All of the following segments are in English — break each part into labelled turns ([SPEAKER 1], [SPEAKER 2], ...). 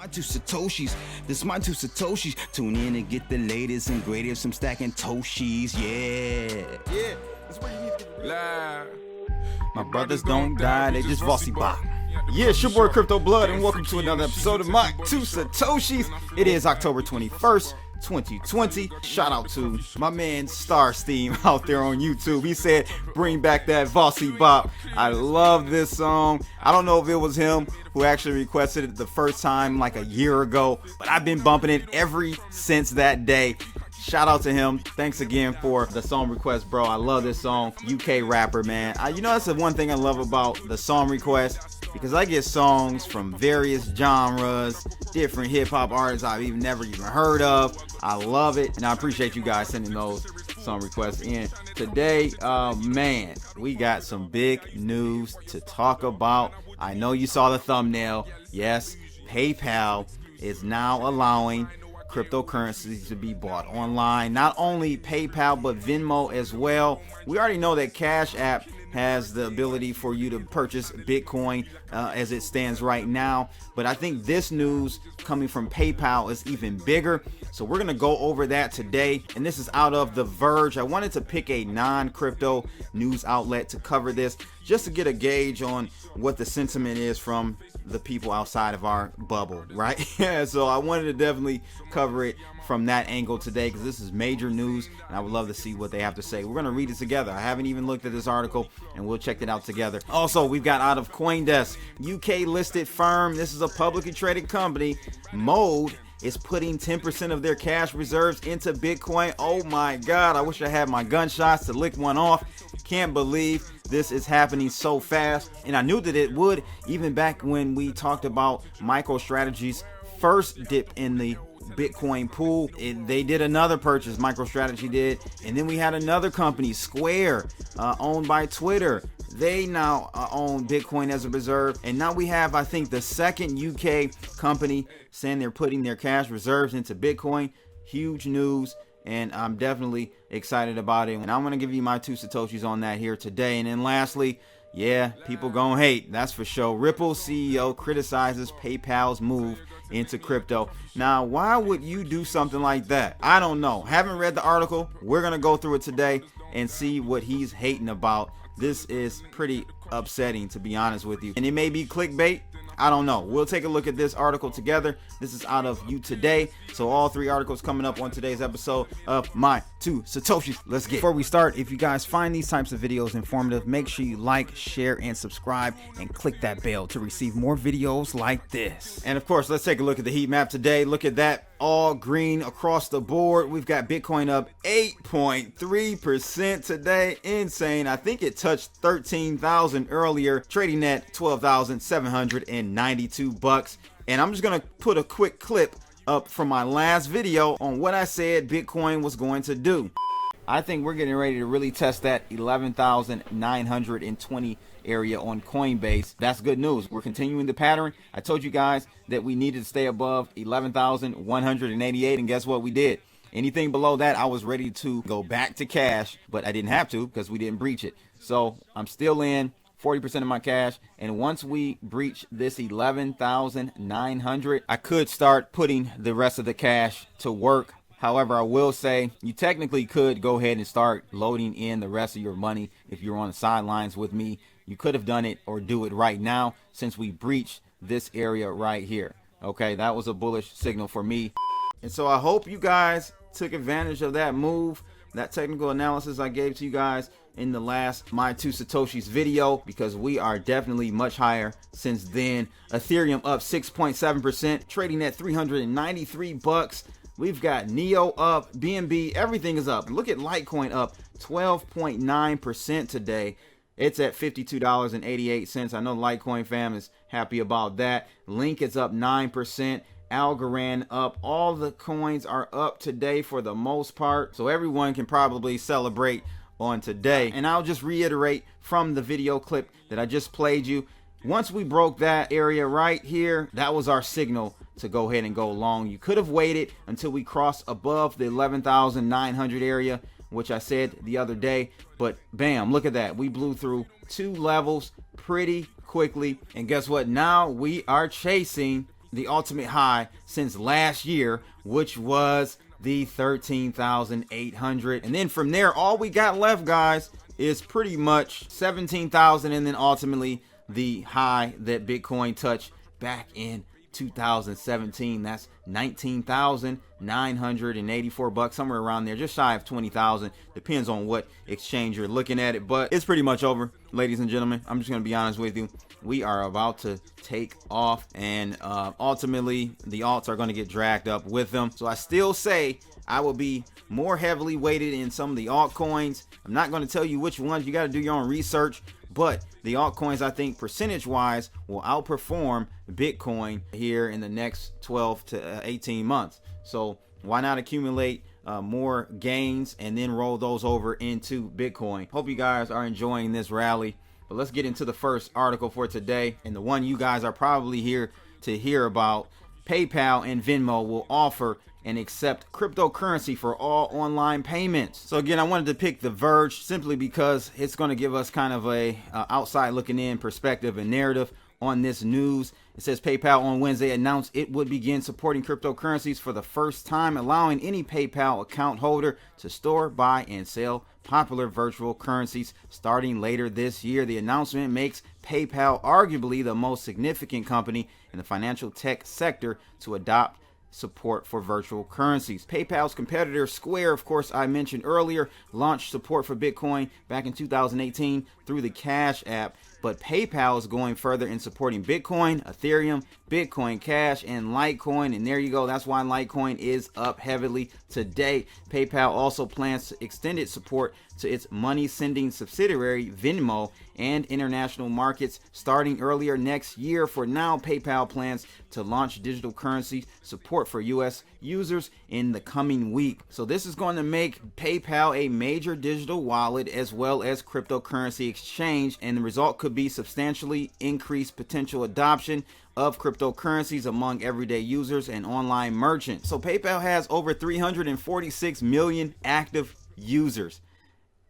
[SPEAKER 1] My two Satoshis, this is my two Satoshis. Tune in and get the latest and greatest. I'm stacking Toshis, yeah. That's where you need to get live. My brothers don't die, they just Vossy Bop. Yeah, it's your boy Crypto Blood, and welcome to another episode of My Two Satoshis. It is October 21st, 2020. Shout out to my man Star Steam out there on YouTube. He said, bring back that Vossy Bop. I love this song. I don't know if it was him who actually requested it the first time like a year ago, but I've been bumping it ever since that day. Shout out to him. Thanks again for the song request, bro. I love this song. UK rapper, man. You know, that's the one thing I love about the song request, because I get songs from various genres, different hip-hop artists I've never even heard of. I love it, and I appreciate you guys sending those song requests in. Today, man, we got some big news to talk about. I know you saw the thumbnail. Yes, PayPal is now allowing cryptocurrencies to be bought online. Not only PayPal, but Venmo as well. We already know that Cash App has the ability for you to purchase Bitcoin as it stands right now. But I think this news coming from PayPal is even bigger. So we're going to go over that today. And this is out of The Verge. I wanted to pick a non-crypto news outlet to cover this, just to get a gauge on what the sentiment is from the people outside of our bubble, right? Yeah, so I wanted to definitely cover it from that angle today, because this is major news and I would love to see what they have to say. We're going to read it together. I haven't even looked at this article, and we'll check it out together. Also, we've got out of CoinDesk, UK listed firm. This is a publicly traded company. Mode is putting 10% of their cash reserves into Bitcoin. Oh my God, I wish I had my gunshots to lick one off. Can't believe this is happening so fast. And I knew that it would, even back when we talked about MicroStrategy's first dip in the Bitcoin pool. They did another purchase, MicroStrategy did, and then we had another company, Square, owned by Twitter. They now own Bitcoin as a reserve, and now we have, I think, the second UK company saying they're putting their cash reserves into Bitcoin. Huge news, and I'm definitely excited about it, and I'm going to give you my two Satoshis on that here today. And then lastly, yeah, people gonna hate, that's for sure. Ripple CEO criticizes PayPal's move into crypto. Now, why would you do something like that? I don't know. Haven't read the article. We're gonna go through it today and see what he's hating about. This is pretty upsetting, to be honest with you. And it may be clickbait. I don't know. We'll take a look at this article together. This is out of You Today. So all three articles coming up on today's episode of My Two Satoshis. Let's get it. Before we start, if you guys find these types of videos informative, make sure you like, share, and subscribe, and click that bell to receive more videos like this. And of course, let's take a look at the heat map today. Look at that. All green across the board. We've got Bitcoin up 8.3% today. Insane. I think it touched 13,000 earlier, trading at 12,792 bucks. And I'm just gonna put a quick clip up from my last video on what I said Bitcoin was going to do. I think we're getting ready to really test that 11,920 area on Coinbase. That's good news. We're continuing the pattern. I told you guys that we needed to stay above 11,188, and guess what? We did. Anything below that, I was ready to go back to cash, but I didn't have to because we didn't breach it. So I'm still in 40% of my cash, and once we breach this 11,900, I could start putting the rest of the cash to work. However, I will say you technically could go ahead and start loading in the rest of your money if you're on the sidelines with me. You could have done it or do it right now, since we breached this area right here. Okay, that was a bullish signal for me. And so I hope you guys took advantage of that move, that technical analysis I gave to you guys in the last My Two Satoshis video, because we are definitely much higher since then. Ethereum up 6.7%, trading at 393 bucks. We've got Neo up, BNB, everything is up. Look at Litecoin up 12.9% today. It's at $52.88. I know Litecoin fam is happy about that. Link is up 9%. Algorand up. All the coins are up today for the most part, so everyone can probably celebrate on today. And I'll just reiterate from the video clip that I just played you. Once we broke that area right here, that was our signal to go ahead and go long. You could have waited until we crossed above the 11,900 area, which I said the other day, but bam, look at that. We blew through two levels pretty quickly. And guess what? Now we are chasing the ultimate high since last year, which was the 13,800. And then from there, all we got left, guys, is pretty much 17,000, and then ultimately the high that Bitcoin touched back in 2017. That's 19,984 bucks, somewhere around there, just shy of 20,000. Depends on what exchange you're looking at it, but it's pretty much over, ladies and gentlemen. I'm just gonna be honest with you. We are about to take off, and ultimately the alts are going to get dragged up with them. So I still say I will be more heavily weighted in some of the altcoins. I'm not going to tell you which ones. You got to do your own research. But the altcoins, I think, percentage-wise, will outperform Bitcoin here in the next 12 to 18 months. So why not accumulate more gains and then roll those over into Bitcoin? Hope you guys are enjoying this rally. But let's get into the first article for today, and the one you guys are probably here to hear about. PayPal and Venmo will offer and accept cryptocurrency for all online payments. So again, I wanted to pick The Verge simply because it's going to give us kind of a outside looking in perspective and narrative on this news. It says PayPal on Wednesday announced it would begin supporting cryptocurrencies for the first time, allowing any PayPal account holder to store, buy, and sell popular virtual currencies starting later this year. The announcement makes PayPal arguably the most significant company in the financial tech sector to adopt support for virtual currencies. PayPal's competitor Square, of course, I mentioned earlier, launched support for Bitcoin back in 2018 through the Cash app. But PayPal is going further in supporting Bitcoin, Ethereum, Bitcoin Cash, and Litecoin. And there you go. That's why Litecoin is up heavily today. PayPal also plans to extend its support to its money sending subsidiary Venmo and international markets starting earlier next year. For now, PayPal plans to launch digital currency support for US users in the coming week. So this is going to make PayPal a major digital wallet as well as cryptocurrency exchange, and the result could be substantially increased potential adoption of cryptocurrencies among everyday users and online merchants. So PayPal has over 346 million active users.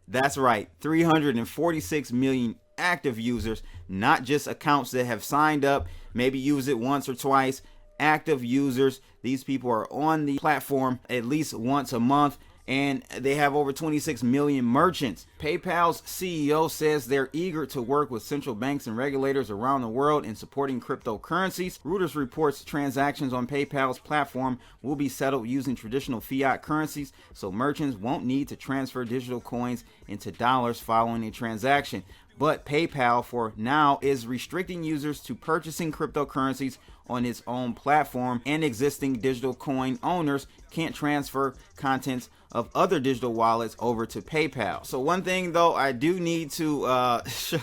[SPEAKER 1] That's right, 346 million active users, not just accounts that have signed up, maybe use it once or twice. Active users. These people are on the platform at least once a month, and they have over 26 million merchants. PayPal's CEO says they're eager to work with central banks and regulators around the world in supporting cryptocurrencies. Reuters reports transactions on PayPal's platform will be settled using traditional fiat currencies, so merchants won't need to transfer digital coins into dollars following a transaction. But PayPal for now is restricting users to purchasing cryptocurrencies on its own platform, and existing digital coin owners can't transfer contents of other digital wallets over to PayPal. So one thing though I do need to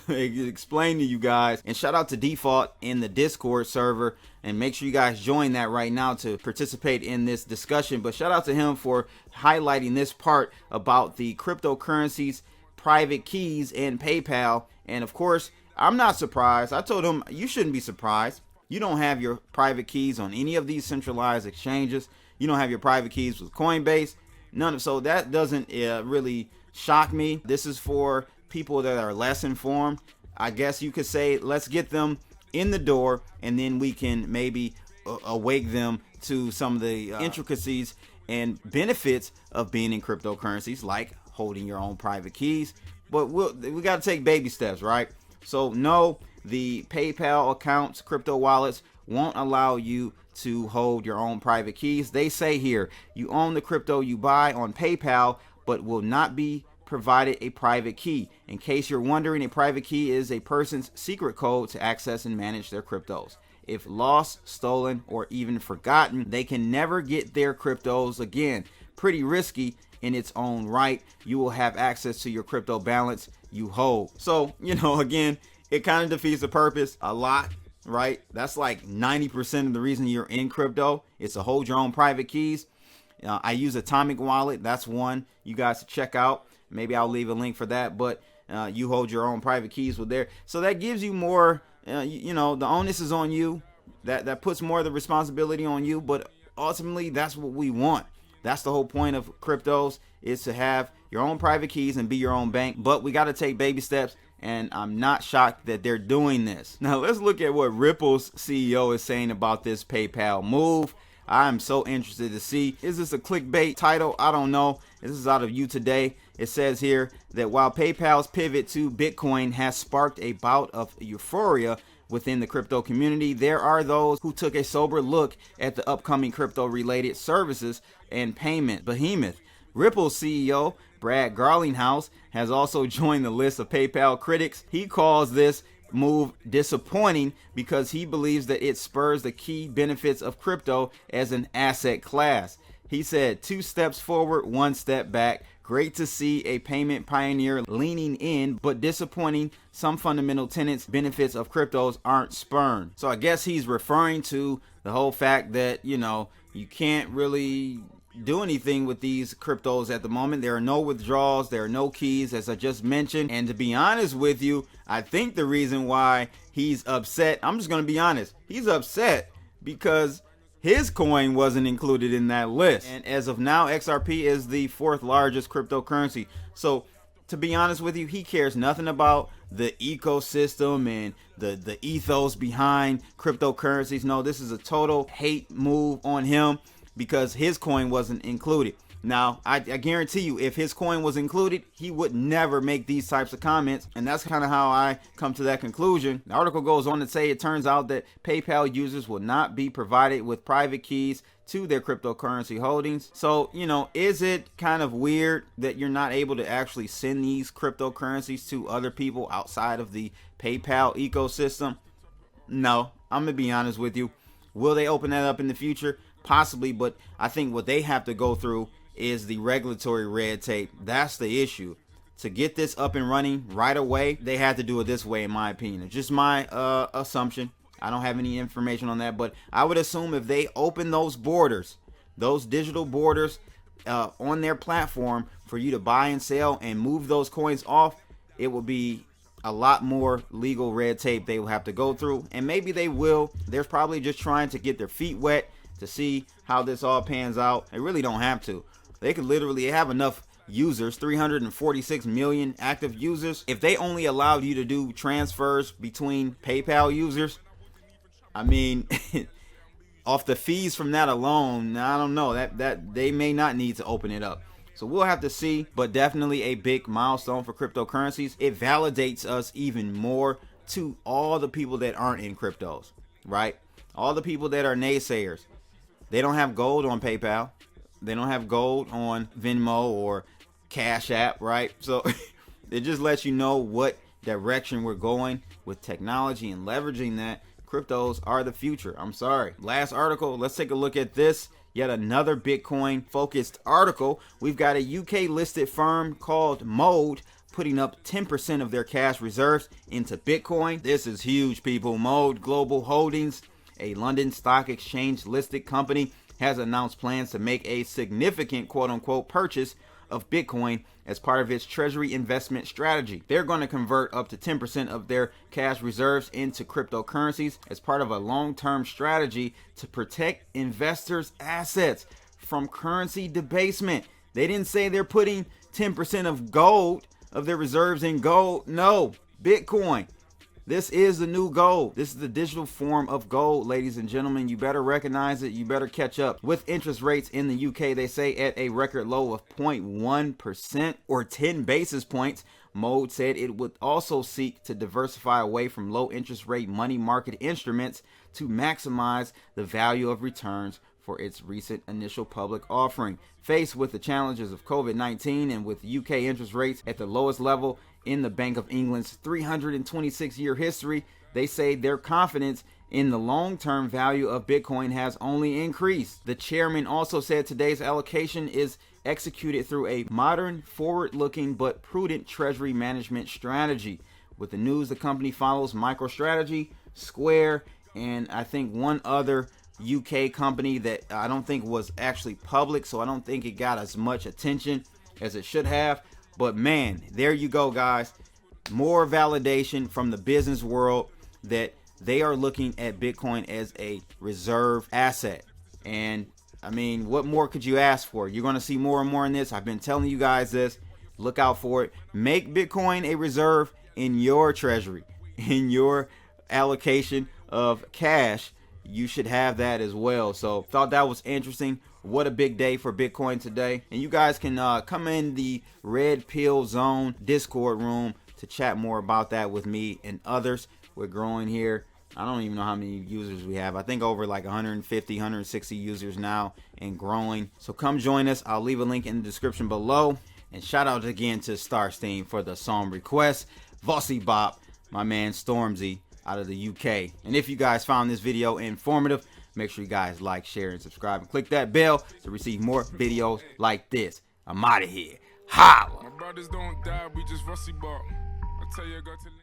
[SPEAKER 1] explain to you guys, and shout out to Default in the Discord server, and make sure you guys join that right now to participate in this discussion. But shout out to him for highlighting this part about the cryptocurrencies, private keys, and PayPal. And of course, I'm not surprised. I told him you shouldn't be surprised. You don't have your private keys on any of these centralized exchanges. You don't have your private keys with Coinbase. So that doesn't really shock me. This is for people that are less informed. I guess you could say, let's get them in the door, and then we can maybe awake them to some of the intricacies and benefits of being in cryptocurrencies, like holding your own private keys. But we got to take baby steps, right? So no, the PayPal accounts, crypto wallets won't allow you to hold your own private keys. They say here, you own the crypto you buy on PayPal, but will not be provided a private key. In case you're wondering, a private key is a person's secret code to access and manage their cryptos. If lost, stolen, or even forgotten, they can never get their cryptos again. Pretty risky in its own right. You will have access to your crypto balance you hold. So, again, it kind of defeats the purpose a lot, right? That's like 90% of the reason you're in crypto. It's to hold your own private keys. I use Atomic Wallet. That's one you guys should check out. Maybe I'll leave a link for that, but you hold your own private keys with there. So that gives you more, the onus is on you. That puts more of the responsibility on you, but ultimately that's what we want. That's the whole point of cryptos, is to have your own private keys and be your own bank. But we got to take baby steps and I'm not shocked that they're doing this. Now let's look at what Ripple's CEO is saying about this PayPal move. I'm so interested to see. Is this a clickbait title? I don't know. This is out of You Today. It says here that while PayPal's pivot to Bitcoin has sparked a bout of euphoria within the crypto community, there are those who took a sober look at the upcoming crypto-related services and payment behemoth. Ripple's CEO, Brad Garlinghouse, has also joined the list of PayPal critics. He calls this move disappointing because he believes that it spurs the key benefits of crypto as an asset class. He said, 2 steps forward, 1 step back. Great to see a payment pioneer leaning in, but disappointing some fundamental tenets benefits of cryptos aren't spurned. So I guess he's referring to the whole fact that, you can't really do anything with these cryptos at the moment. There are no withdrawals, there are no keys, as I just mentioned. And to be honest with you, I think the reason why he's upset, I'm just going to be honest, he's upset because his coin wasn't included in that list. And as of now, XRP is the 4th largest cryptocurrency. So to be honest with you, he cares nothing about the ecosystem and the ethos behind cryptocurrencies. No, this is a total hate move on him because his coin wasn't included. Now, I guarantee you, if his coin was included, he would never make these types of comments. And that's kind of how I come to that conclusion. The article goes on to say it turns out that PayPal users will not be provided with private keys to their cryptocurrency holdings. So, is it kind of weird that you're not able to actually send these cryptocurrencies to other people outside of the PayPal ecosystem? No, I'm going to be honest with you. Will they open that up in the future? Possibly, but I think what they have to go through is the regulatory red tape. That's the issue. To get this up and running right away, they had to do it this way, in my opinion. It's just my assumption. I don't have any information on that, but I would assume if they open those borders, those digital borders on their platform for you to buy and sell and move those coins off, it will be a lot more legal red tape they will have to go through. And maybe they will. They're probably just trying to get their feet wet to see how this all pans out. They really don't have to. They could literally have enough users, 346 million active users. If they only allowed you to do transfers between PayPal users, I mean, off the fees from that alone, I don't know, that they may not need to open it up. So we'll have to see, but definitely a big milestone for cryptocurrencies. It validates us even more to all the people that aren't in cryptos, right? All the people that are naysayers. They don't have gold on PayPal. They don't have gold on Venmo or Cash App, right? So it just lets you know what direction we're going with technology and leveraging that. Cryptos are the future. I'm sorry. Last article, let's take a look at this. Yet another Bitcoin focused article. We've got a UK listed firm called Mode putting up 10% of their cash reserves into Bitcoin. This is huge, people. Mode Global Holdings, a London Stock Exchange listed company, has announced plans to make a significant quote-unquote purchase of Bitcoin as part of its treasury investment strategy. They're going to convert up to 10% of their cash reserves into cryptocurrencies as part of a long-term strategy to protect investors' assets from currency debasement. They didn't say they're putting 10% of gold, of their reserves in gold. No, Bitcoin. This is the new gold. This is the digital form of gold, ladies and gentlemen. You better recognize it. You better catch up. With interest rates in the UK, they say at a record low of 0.1% or 10 basis points, Mode said it would also seek to diversify away from low interest rate money market instruments to maximize the value of returns for its recent initial public offering. Faced with the challenges of COVID-19 and with UK interest rates at the lowest level in the Bank of England's 326-year history, they say their confidence in the long-term value of Bitcoin has only increased. The chairman also said today's allocation is executed through a modern, forward-looking, but prudent treasury management strategy. With the news, the company follows MicroStrategy, Square, and I think one other UK company that I don't think was actually public, so I don't think it got as much attention as it should have. But man, there you go, guys. More validation from the business world that they are looking at Bitcoin as a reserve asset. And I mean, what more could you ask for? You're going to see more and more in this. I've been telling you guys this. Look out for it. Make Bitcoin a reserve in your treasury, in your allocation of cash, you should have that as well. So thought that was interesting. What a big day for Bitcoin today. And you guys can come in the Red Pill Zone Discord room to chat more about that with me and others. We're growing here. I don't even know how many users we have. I think over like 150, 160 users now and growing. So come join us. I'll leave a link in the description below. And shout out again to Starstein for the song request. Vossi Bop, my man Stormzy out of the UK. And if you guys found this video informative, make sure you guys like, share, and subscribe. And click that bell to receive more videos like this. I'm out of here. Holla! My brothers don't die, we just Vossi Bop. I tell you, I got to